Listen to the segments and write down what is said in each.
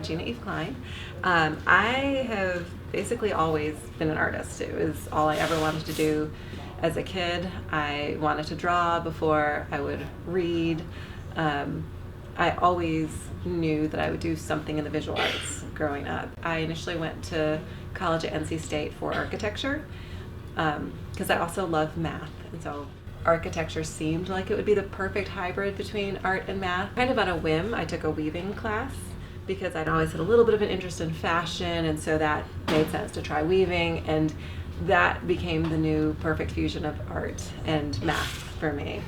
Jeana Eve Klein. I have basically always been an artist. It was all I ever wanted to do as a kid. I wanted to draw before I would read. I always knew that I would do something in the visual arts growing up. I initially went to college at NC State for architecture because I also love math, and so architecture seemed like it would be the perfect hybrid between art and math. Kind of on a whim, I took a weaving class because I'd always had a little bit of an interest in fashion, and so that made sense to try weaving, and that became the new perfect fusion of art and math for me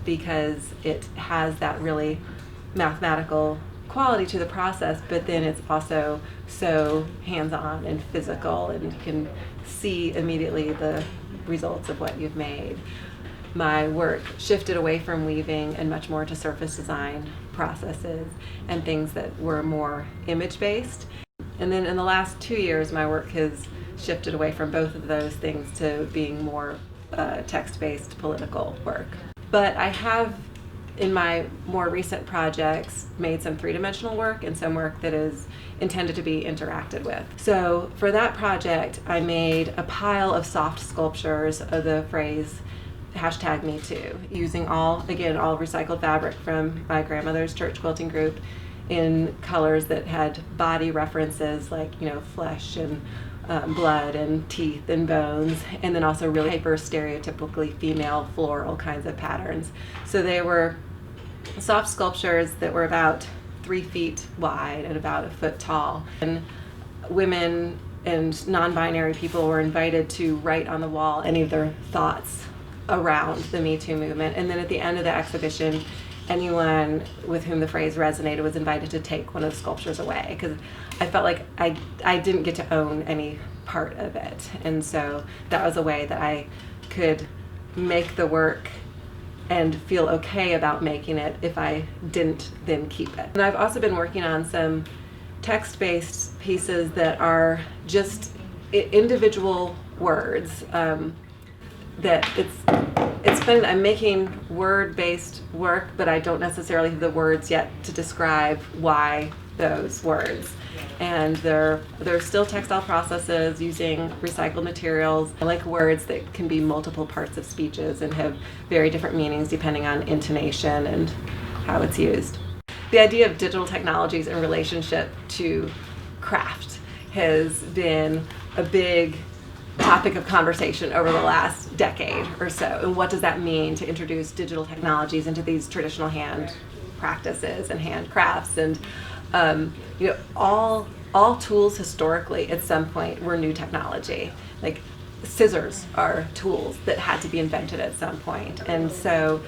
because it has that really mathematical quality to the process, but then it's also so hands-on and physical, and you can see immediately the results of what you've made. My work shifted away from weaving and much more to surface design processes and things that were more image-based. And then in the last 2 years, my work has shifted away from both of those things to being more text-based political work. But I have, in my more recent projects, made some three-dimensional work and some work that is intended to be interacted with. So for that project, I made a pile of soft sculptures of the phrase #MeToo, using all recycled fabric from my grandmother's church quilting group in colors that had body references like, flesh and blood and teeth and bones, and then also really hyper stereotypically female floral kinds of patterns. So they were soft sculptures that were about 3 feet wide and about 1 foot tall. And women and non-binary people were invited to write on the wall any of their thoughts around the Me Too movement. And then at the end of the exhibition, anyone with whom the phrase resonated was invited to take one of the sculptures away, because I felt like I didn't get to own any part of it. And so that was a way that I could make the work and feel okay about making it if I didn't then keep it. And I've also been working on some text-based pieces that are just individual words. That it's fun. I'm making word-based work, but I don't necessarily have the words yet to describe why those words. And they're still textile processes using recycled materials. I like words that can be multiple parts of speeches and have very different meanings depending on intonation and how it's used. The idea of digital technologies in relationship to craft has been a big topic of conversation over the last decade or so. And what does that mean to introduce digital technologies into these traditional hand practices and handcrafts? And all tools historically at some point were new technology. Like scissors are tools that had to be invented at some point. And so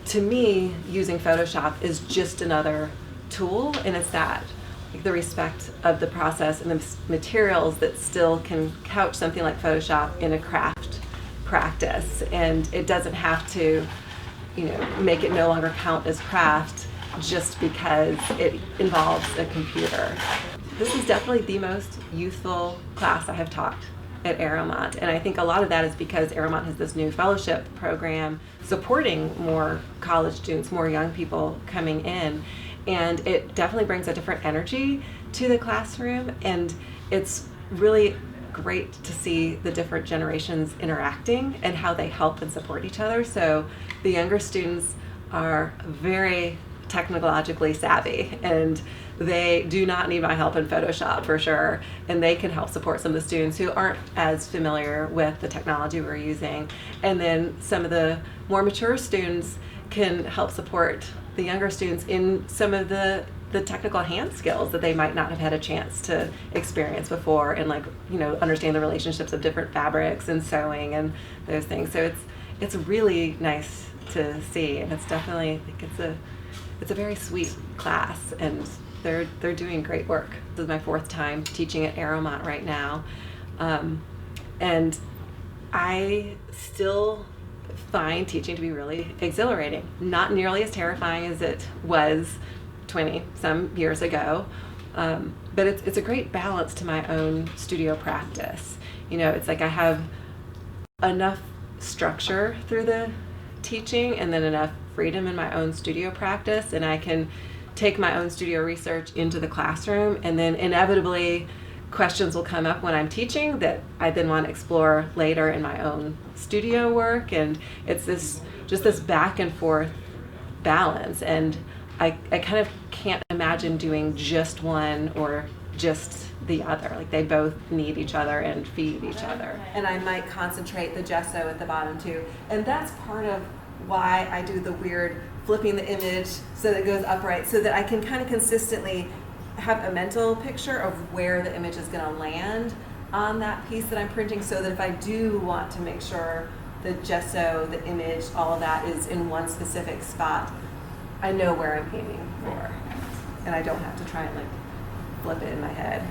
to me, using Photoshop is just another tool, and it's that the respect of the process and the materials that still can couch something like Photoshop in a craft practice. And it doesn't have to, make it no longer count as craft just because it involves a computer. This is definitely the most youthful class I have taught at ARROWMONT, and I think a lot of that is because ARROWMONT has this new fellowship program supporting more college students, more young people coming in. And it definitely brings a different energy to the classroom, and it's really great to see the different generations interacting and how they help and support each other. So the younger students are very technologically savvy, and they do not need my help in Photoshop for sure, and they can help support some of the students who aren't as familiar with the technology we're using. And then some of the more mature students can help support the younger students in some of the technical hand skills that they might not have had a chance to experience before, and understand the relationships of different fabrics and sewing and those things. So it's really nice to see, and it's definitely it's a very sweet class, and they're doing great work. This is my 4th time teaching at ARROWMONT right now, and I still find teaching to be really exhilarating. Not nearly as terrifying as it was 20 some years ago, but it's a great balance to my own studio practice. It's like I have enough structure through the teaching and then enough freedom in my own studio practice, and I can take my own studio research into the classroom, and then inevitably questions will come up when I'm teaching that I then want to explore later in my own studio work. And it's this back and forth balance, and I kind of can't imagine doing just one or just the other. Like, they both need each other and feed each other. And I might concentrate the gesso at the bottom too. And that's part of why I do the weird flipping the image so that it goes upright, so that I can kind of consistently have a mental picture of where the image is going to land on that piece that I'm printing, so that if I do want to make sure the gesso, the image, all of that is in one specific spot, I know where I'm aiming for, and I don't have to try and like flip it in my head.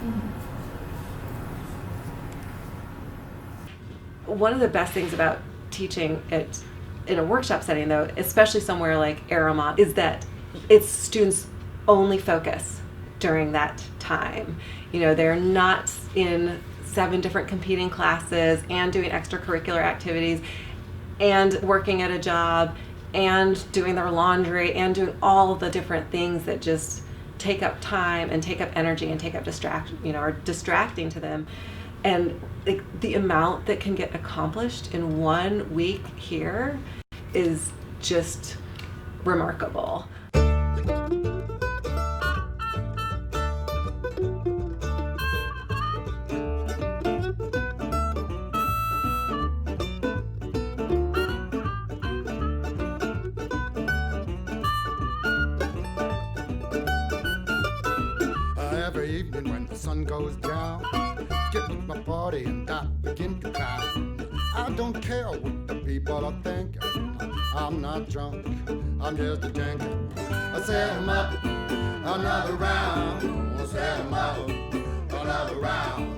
One of the best things about teaching it in a workshop setting, though, especially somewhere like ARROWMONT, is that it's students' only focus during that time. You know, they're not in 7 different competing classes and doing extracurricular activities and working at a job and doing their laundry and doing all the different things that just take up time and take up energy and take up are distracting to them. And the amount that can get accomplished in 1 week here is just remarkable. Every evening when the sun goes down, get with my party and I begin to clown. I don't care what the people are thinking. I'm not drunk, I'm just a drinking. I set 'em up, another round. I set 'em up, another round.